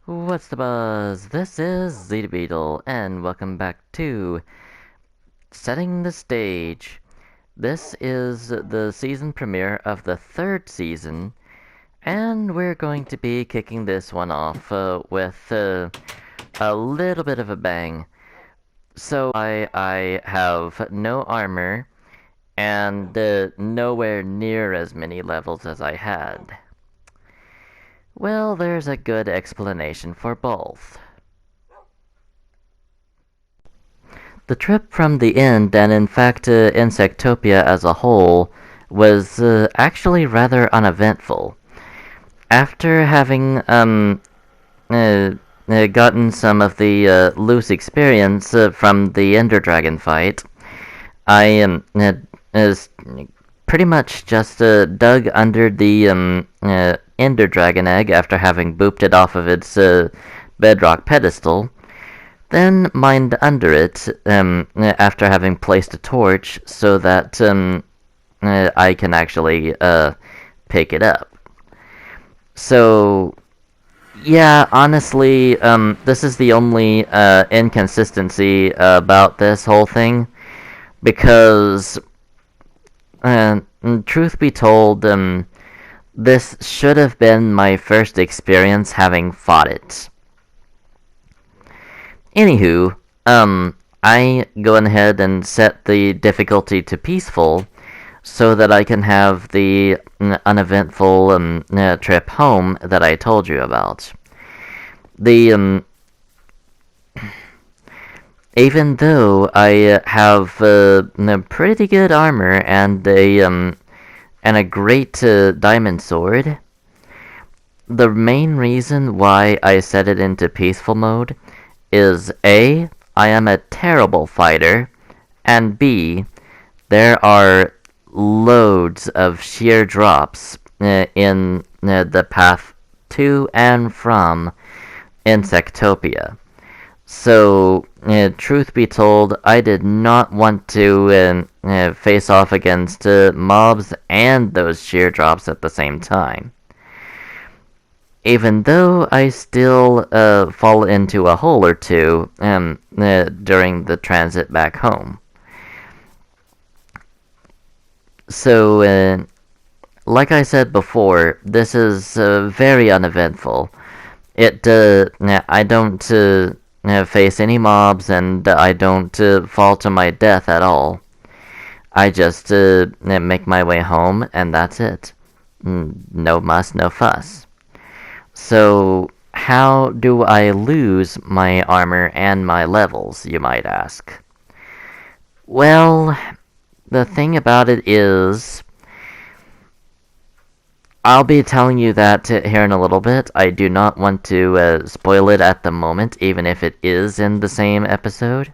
What's the buzz? This is Zeta Beetle, and welcome back to Setting the Stage. This is the season premiere of the third season, and we're going to be kicking this one off with a little bit of a bang. So I have no armor and nowhere near as many levels as I had. Well, there's a good explanation for both. The trip from the end, and in fact Insectopia as a whole, was actually rather uneventful. After having gotten some of the loose experience from the Ender Dragon fight, I pretty much just dug under the Ender Dragon egg after having booped it off of its bedrock pedestal, then mined under it after having placed a torch so that I can actually pick it up. So, yeah, honestly, this is the only inconsistency about this whole thing, because, truth be told, this should have been my first experience having fought it. Anywho, I go ahead and set the difficulty to peaceful so that I can have the uneventful trip home that I told you about. The Even though I have pretty good armor and a great diamond sword, the main reason why I set it into peaceful mode is A, I am a terrible fighter, and B, there are loads of sheer drops in the path to and from Insectopia. So, truth be told, I did not want to face off against mobs and those sheer drops at the same time. Even though I still fall into a hole or two during the transit back home. So, like I said before, this is very uneventful. I don't face any mobs, and I don't fall to my death at all. I just make my way home, and that's it. No muss, no fuss. So, how do I lose my armor and my levels, you might ask? Well, the thing about it is, I'll be telling you that here in a little bit. I do not want to spoil it at the moment, even if it is in the same episode.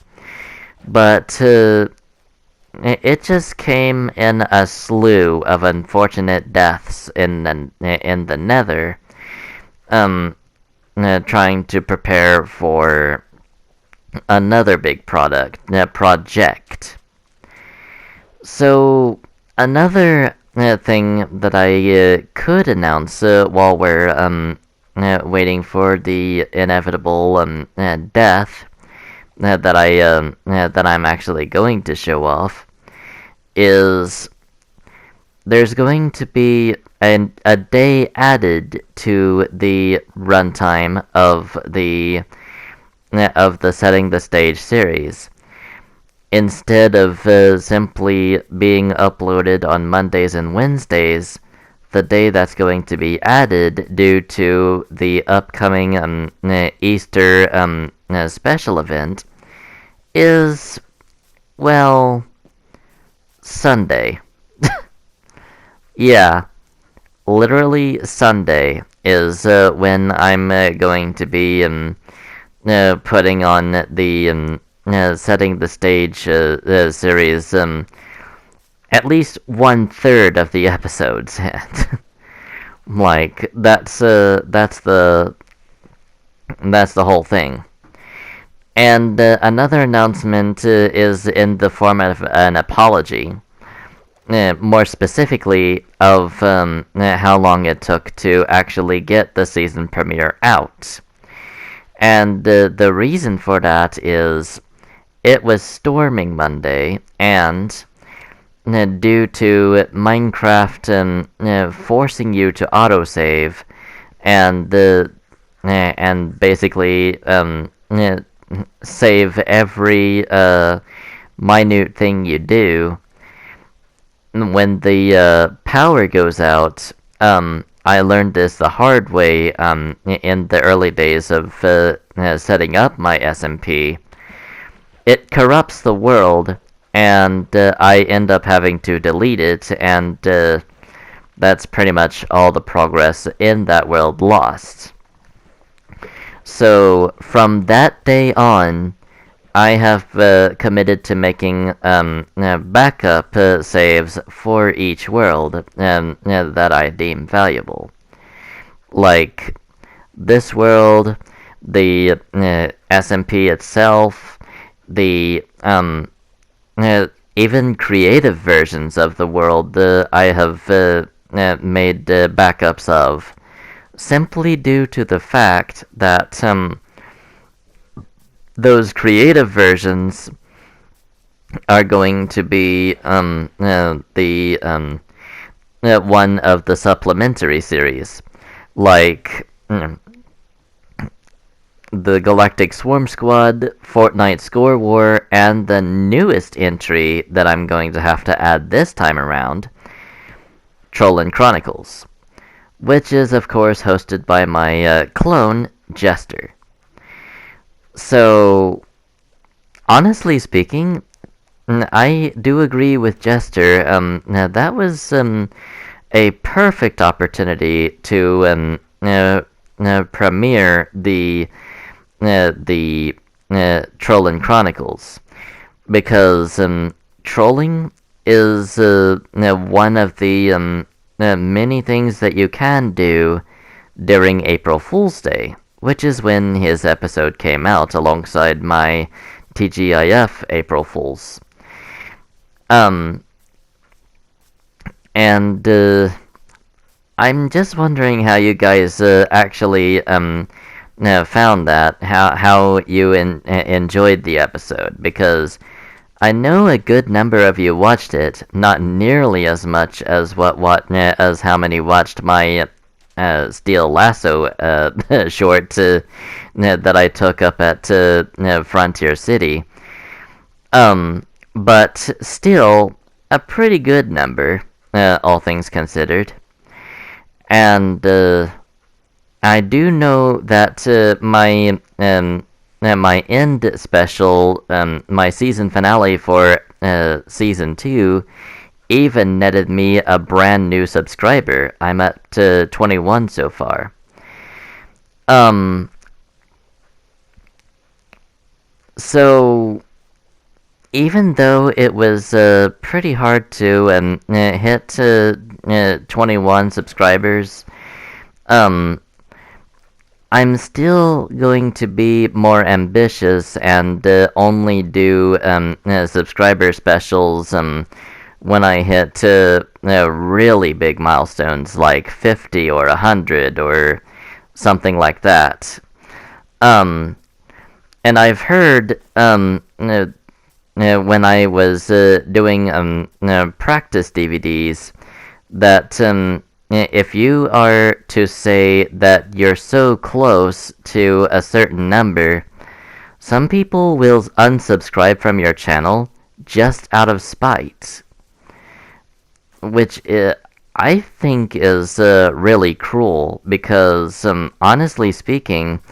But it just came in a slew of unfortunate deaths in the Nether. Trying to prepare for another big project. So, another thing that I could announce while we're waiting for the inevitable death that I'm actually going to show off is there's going to be a day added to the runtime of the Setting the Stage series. Instead of simply being uploaded on Mondays and Wednesdays, the day that's going to be added due to the upcoming Easter special event is, well, Sunday. Yeah, literally Sunday is when I'm going to be putting on the Setting the Stage series, at least 1/3 of the episodes. Like that's the whole thing. And another announcement is in the format of an apology. More specifically of how long it took to actually get the season premiere out. And the reason for that is it was storming Monday, and due to Minecraft forcing you to autosave and basically save every minute thing you do. When the power goes out, I learned this the hard way in the early days of setting up my SMP. It corrupts the world, and I end up having to delete it, and that's pretty much all the progress in that world lost. So from that day on, I have committed to making backup saves for each world that I deem valuable. Like this world, the SMP itself, the even creative versions of the world I have made backups of, simply due to the fact that those creative versions are going to be the one of the supplementary series, like the Galactic Swarm Squad, Fortnite Score War, and the newest entry that I'm going to have to add this time around, Trolland Chronicles, which is of course hosted by my clone, Jester. So, honestly speaking, I do agree with Jester. That was a perfect opportunity to premiere the Trolling Chronicles, because trolling is one of the many things that you can do during April Fool's Day, which is when his episode came out alongside my TGIF April Fools. And I'm just wondering how you guys actually found that, how you enjoyed the episode, because I know a good number of you watched it, not nearly as much as as how many watched my Steel Lasso short that I took up at Frontier City. But still, a pretty good number, all things considered. And I do know that my end special, my season finale for season 2, even netted me a brand new subscriber. I'm at 21 so far. So even though it was pretty hard to hit 21 subscribers, I'm still going to be more ambitious and only do subscriber specials when I hit really big milestones like 50 or 100 or something like that. And I've heard when I was doing practice DVDs that if you are to say that you're so close to a certain number, some people will unsubscribe from your channel just out of spite, which I think is really cruel, because honestly speaking,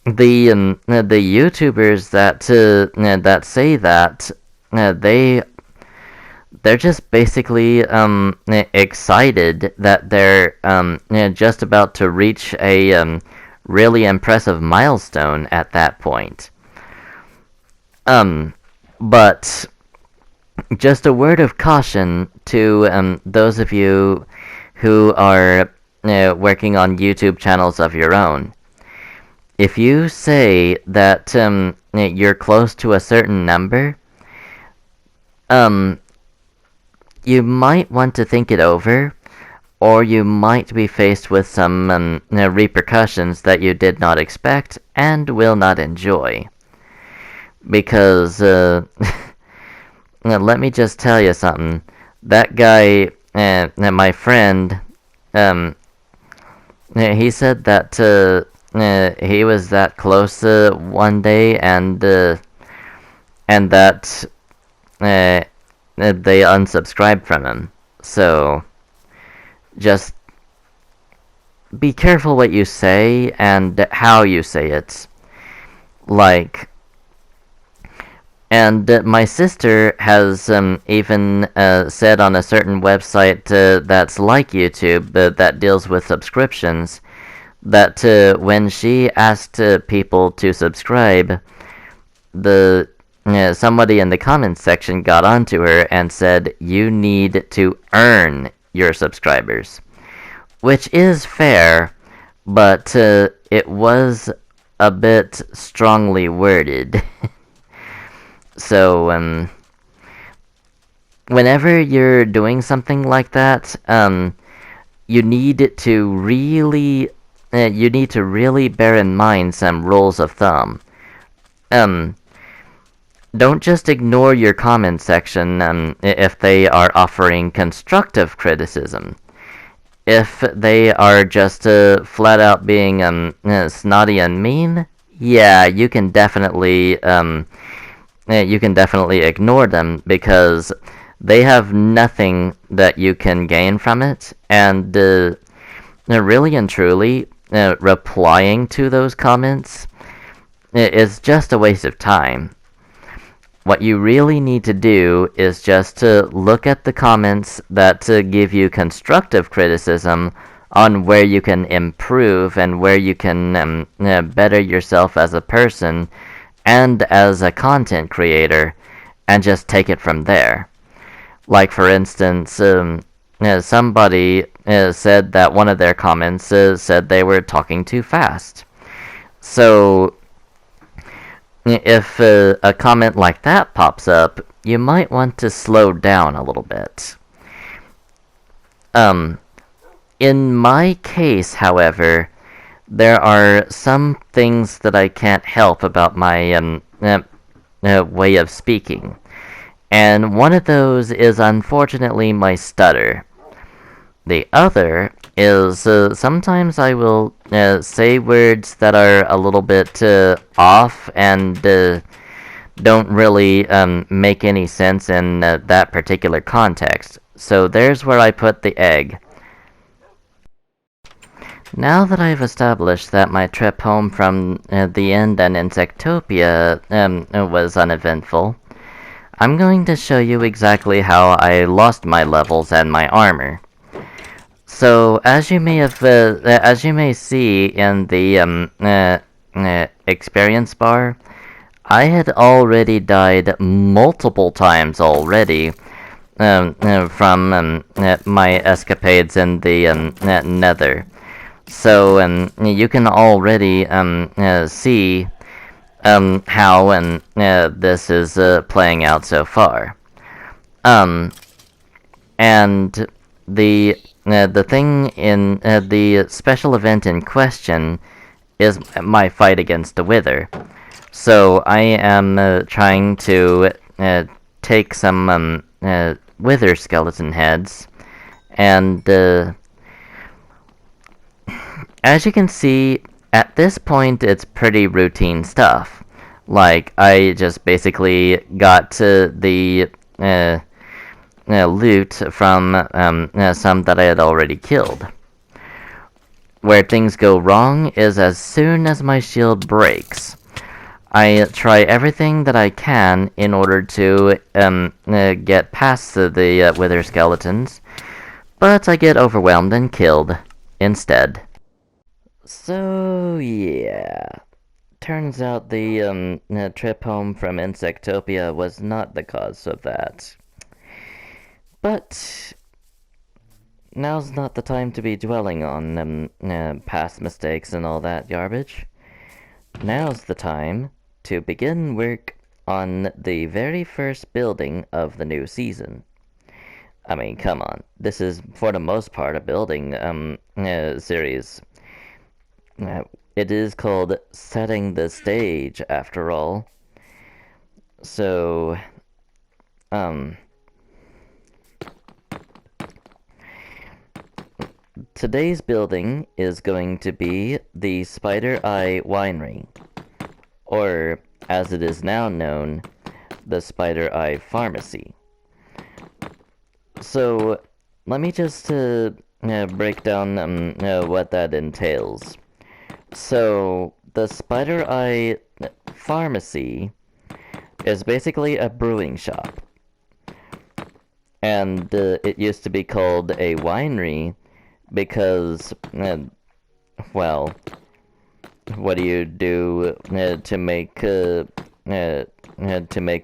the YouTubers that say that they're just basically excited that they're just about to reach a really impressive milestone at that point. But just a word of caution to those of you who are working on YouTube channels of your own. If you say that you're close to a certain number, you might want to think it over, or you might be faced with some repercussions that you did not expect and will not enjoy. Because, let me just tell you something. That guy, my friend, he said that he was that close one day, and that they unsubscribed from him. So just be careful what you say and how you say it. Like, and my sister has even said on a certain website that's like YouTube that deals with subscriptions, that when she asked people to subscribe, the somebody in the comments section got onto her and said, "You need to earn your subscribers," which is fair, but it was a bit strongly worded. So, whenever you're doing something like that, you need to really bear in mind some rules of thumb. Don't just ignore your comment section if they are offering constructive criticism. If they are just flat out being snotty and mean, yeah, you can definitely ignore them, because they have nothing that you can gain from it, and really and truly, replying to those comments is just a waste of time. What you really need to do is just to look at the comments that give you constructive criticism on where you can improve and where you can better yourself as a person and as a content creator, and just take it from there. Like, for instance, somebody said that one of their comments said they were talking too fast. So, if a comment like that pops up, you might want to slow down a little bit. In my case, however, there are some things that I can't help about my way of speaking. And one of those is, unfortunately, my stutter. The other is sometimes I will say words that are a little bit off and don't really make any sense in that particular context. So there's where I put the egg. Now that I've established that my trip home from the end and Insectopia was uneventful, I'm going to show you exactly how I lost my levels and my armor. So, as you may see in the experience bar, I had already died multiple times already from my escapades in the Nether. So, you can already see how this is playing out so far. And the thing in the special event in question is my fight against the Wither. So I am trying to take some Wither skeleton heads, and as you can see, at this point it's pretty routine stuff. Like, I just basically got the loot from some that I had already killed. Where things go wrong is as soon as my shield breaks. I try everything that I can in order to get past the Wither skeletons, but I get overwhelmed and killed instead. So, yeah. Turns out the trip home from Insectopia was not the cause of that. But now's not the time to be dwelling on past mistakes and all that garbage. Now's the time to begin work on the very first building of the new season. I mean, come on. This is, for the most part, a building series. It is called Setting the Stage, after all. So, today's building is going to be the Spider Eye Winery, or as it is now known, the Spider Eye Pharmacy. So, let me just break down what that entails. So, the Spider Eye Pharmacy is basically a brewing shop. And it used to be called a winery because, well, what do you do to make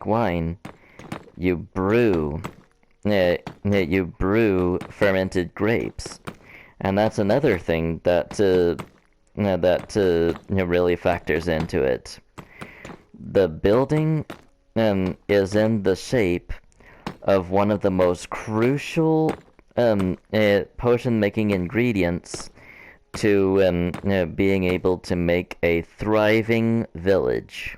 wine? You brew. You brew fermented grapes, and that's another thing that really factors into it. The building is in the shape of one of the most crucial potion-making ingredients to being able to make a thriving village.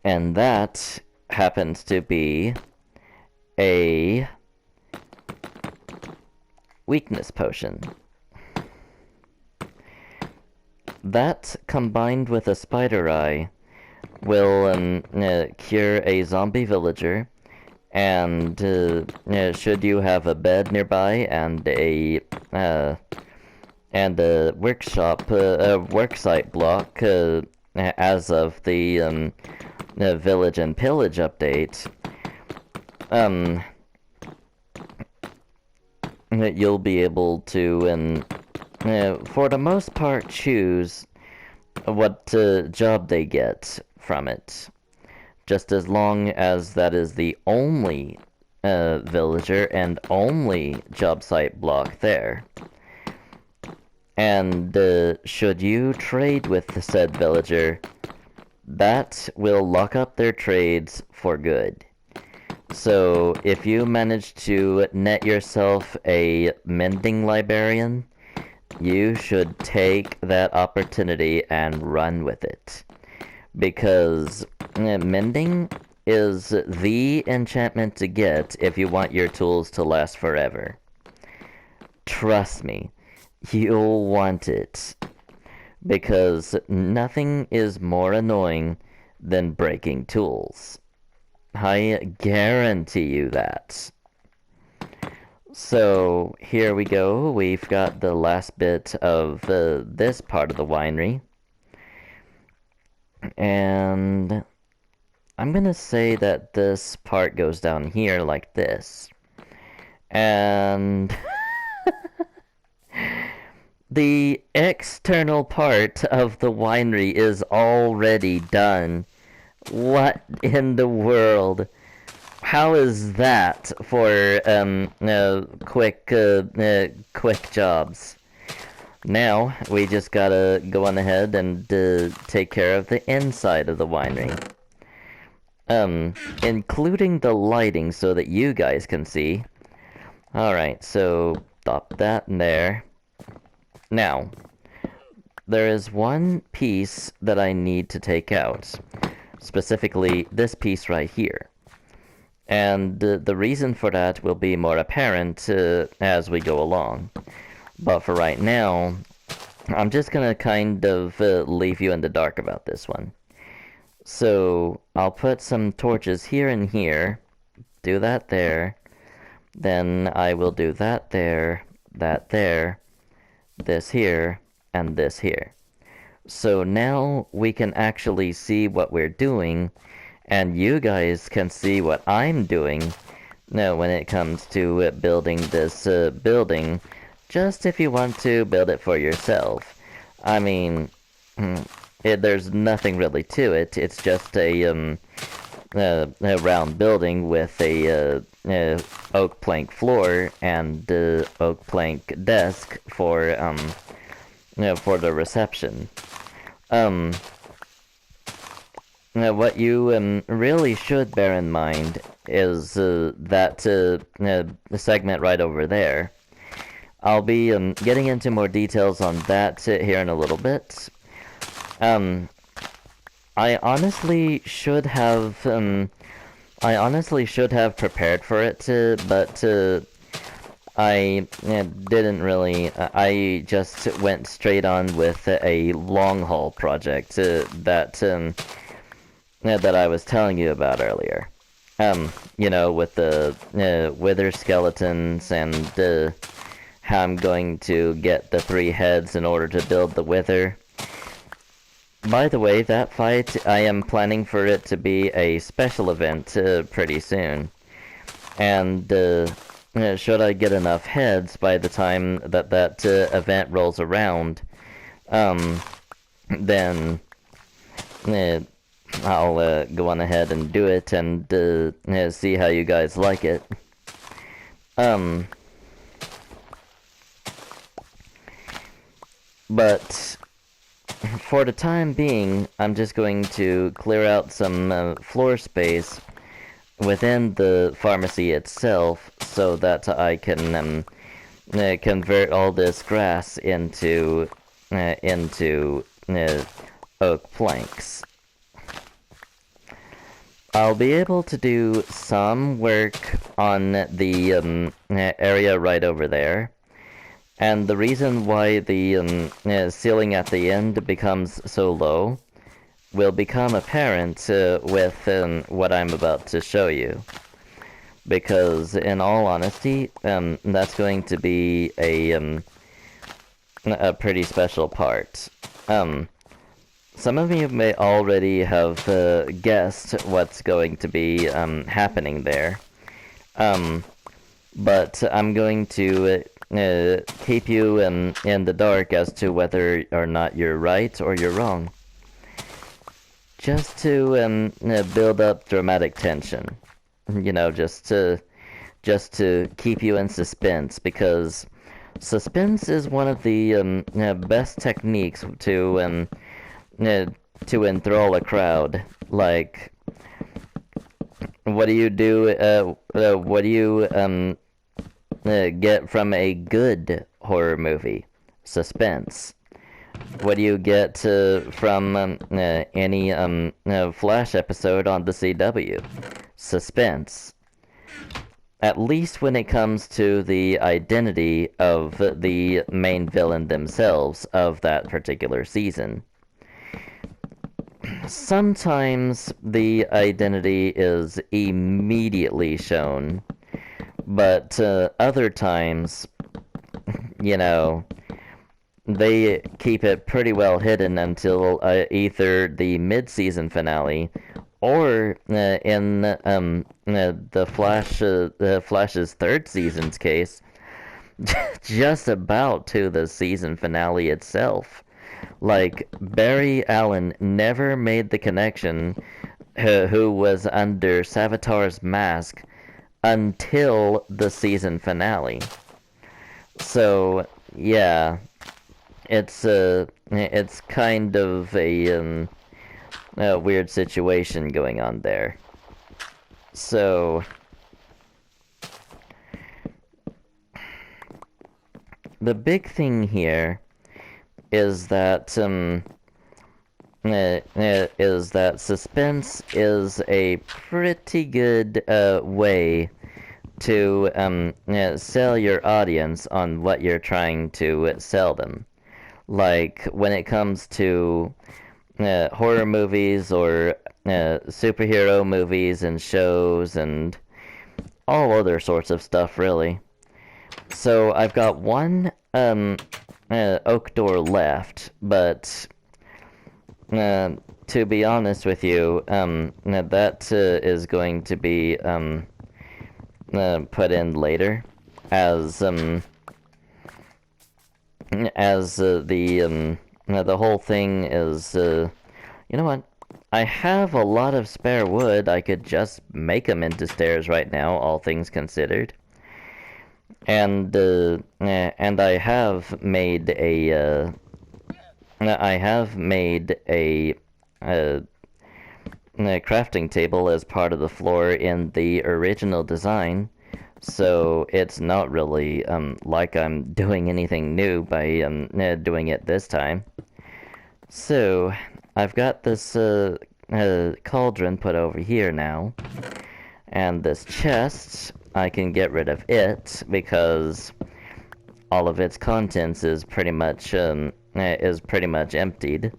And that happens to be a weakness potion. That, combined with a spider eye, will cure a zombie villager, and should you have a bed nearby and a workshop, worksite block, as of the village and pillage update, you'll be able to, for the most part, choose what job they get from it, just as long as that is the only villager and only job site block there. And should you trade with the said villager, that will lock up their trades for good. So if you manage to net yourself a mending librarian, you should take that opportunity and run with it. Because mending is the enchantment to get if you want your tools to last forever. Trust me, you'll want it. Because nothing is more annoying than breaking tools. I guarantee you that. So, here we go. We've got the last bit of this part of the winery. And I'm gonna say that this part goes down here like this. And the external part of the winery is already done. What in the world? How is that for quick jobs? Now we just gotta go on ahead and take care of the inside of the winery, including the lighting so that you guys can see. All right, so stop that in there. Now, there is one piece that I need to take out. Specifically, this piece right here. And the reason for that will be more apparent as we go along. But for right now, I'm just gonna kind of leave you in the dark about this one. So, I'll put some torches here and here. Do that there. Then I will do that there, this here, and this here. So now we can actually see what we're doing, and you guys can see what I'm doing now when it comes to building this building, just if you want to build it for yourself. I mean, there's nothing really to it. It's just a round building with a oak plank floor and oak plank desk for the reception. what you really should bear in mind is that segment right over there. I'll be getting into more details on that here in a little bit. Um, I honestly should have prepared for it, but I didn't really. I just went straight on with a long haul project that I was telling you about earlier. With the wither skeletons and how I'm going to get the 3 heads in order to build the wither. By the way, that fight, I am planning for it to be a special event pretty soon. And should I get enough heads by the time that event rolls around, then I'll go on ahead and do it and see how you guys like it. But for the time being, I'm just going to clear out some floor space within the pharmacy itself so that I can convert all this grass into oak planks. I'll be able to do some work on the area right over there. And the reason why the ceiling at the end becomes so low will become apparent with what I'm about to show you. Because, in all honesty, that's going to be a pretty special part. Some of you may already have guessed what's going to be happening there. But I'm going to keep you in the dark as to whether or not you're right or you're wrong. Just to build up dramatic tension. Just to keep you in suspense, because suspense is one of the best techniques to enthrall a crowd. Like, what do you do? What do you get from a good horror movie? Suspense. What do you get from any Flash episode on the CW? Suspense. At least when it comes to the identity of the main villain themselves of that particular season. Sometimes the identity is immediately shown, but other times, they keep it pretty well hidden until either the mid-season finale or in the Flash's 3rd season's case, just about to the season finale itself. Like, Barry Allen never made the connection who was under Savitar's mask until the season finale. So, yeah, it's kind of a weird situation going on there. So, the big thing here is that suspense is a pretty good way to sell your audience on what you're trying to sell them. Like, when it comes to horror movies or superhero movies and shows and all other sorts of stuff, really. So I've got one oak door left, but to be honest with you, that is going to be put in later as the whole thing is, you know what? I have a lot of spare wood. I could just make them into stairs right now, all things considered. And I have made a crafting table as part of the floor in the original design, so it's not really like I'm doing anything new by doing it this time. So I've got this cauldron put over here now, and this chest I can get rid of it because all of its contents is pretty much emptied.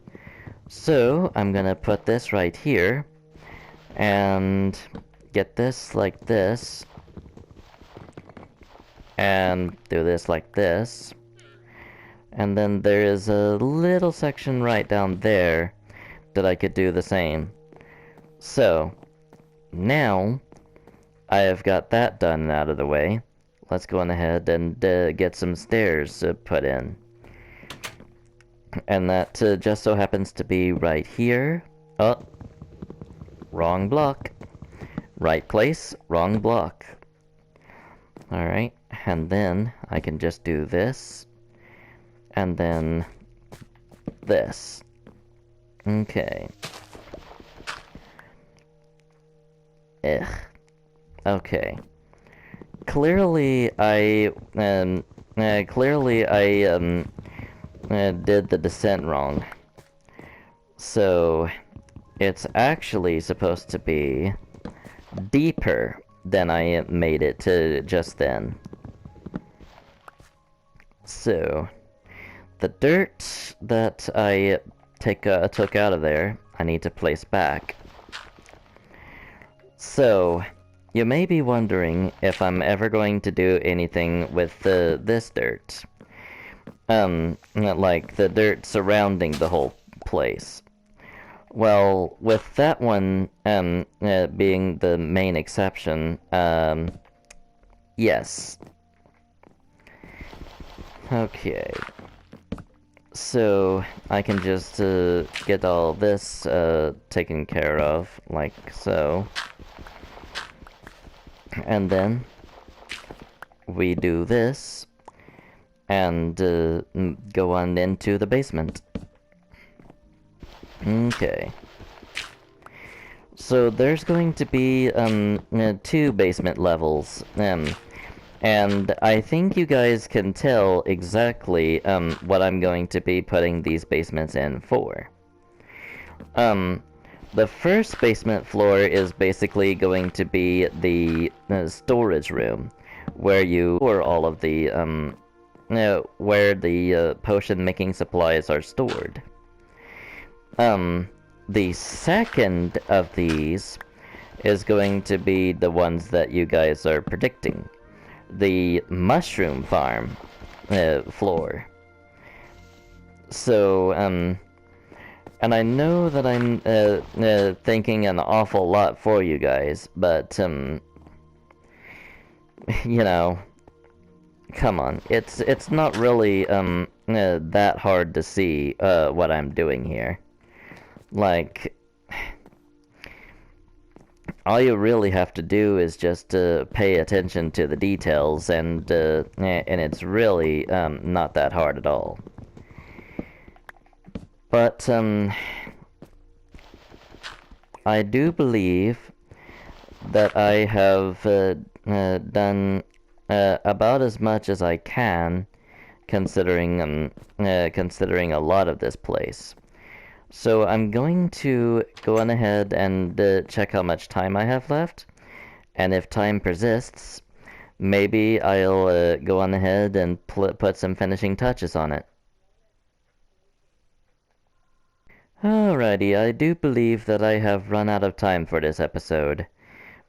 So I'm gonna put this right here and get this like this and do this like this, and then there is a little section right down there that I could do the same. So now I have got that done and out of the way. Let's go on ahead and get some stairs put in. And that just so happens to be right here. Oh, wrong block. Right place, wrong block. Alright, and then I can just do this. And then this. Okay. Ugh. Okay. Clearly I did the descent wrong. So it's actually supposed to be deeper than I made it to just then. So the dirt that I took out of there, I need to place back. So you may be wondering if I'm ever going to do anything with this dirt. Like the dirt surrounding the whole place. Well, with that one being the main exception, yes. Okay. So I can just get all this taken care of, like so. And then we do this and go on into the basement. Okay. So there's going to be 2 basement levels, and I think you guys can tell exactly what I'm going to be putting these basements in for. The first basement floor is basically going to be the storage room, where you store all of the where the potion making supplies are stored. The second of these is going to be the ones that you guys are predicting. The mushroom farm floor. So, and I know that I'm thinking an awful lot for you guys, but, you know, come on, it's not really that hard to see what I'm doing here. Like, all you really have to do is just pay attention to the details, and it's really not that hard at all. But I do believe that I have done about as much as I can, considering a lot of this place. So I'm going to go on ahead and check how much time I have left, and if time persists, maybe I'll go on ahead and put some finishing touches on it. Alrighty, I do believe that I have run out of time for this episode,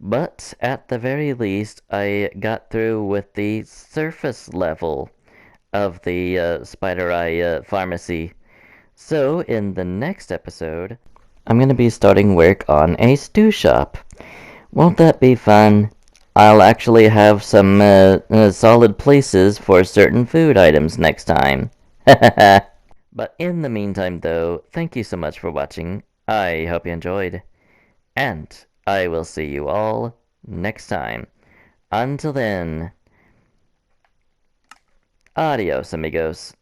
but at the very least I got through with the surface level of the Spider Eye Pharmacy. So, in the next episode, I'm going to be starting work on a stew shop. Won't that be fun? I'll actually have some solid places for certain food items next time. But in the meantime, though, thank you so much for watching. I hope you enjoyed. And I will see you all next time. Until then, adios, amigos.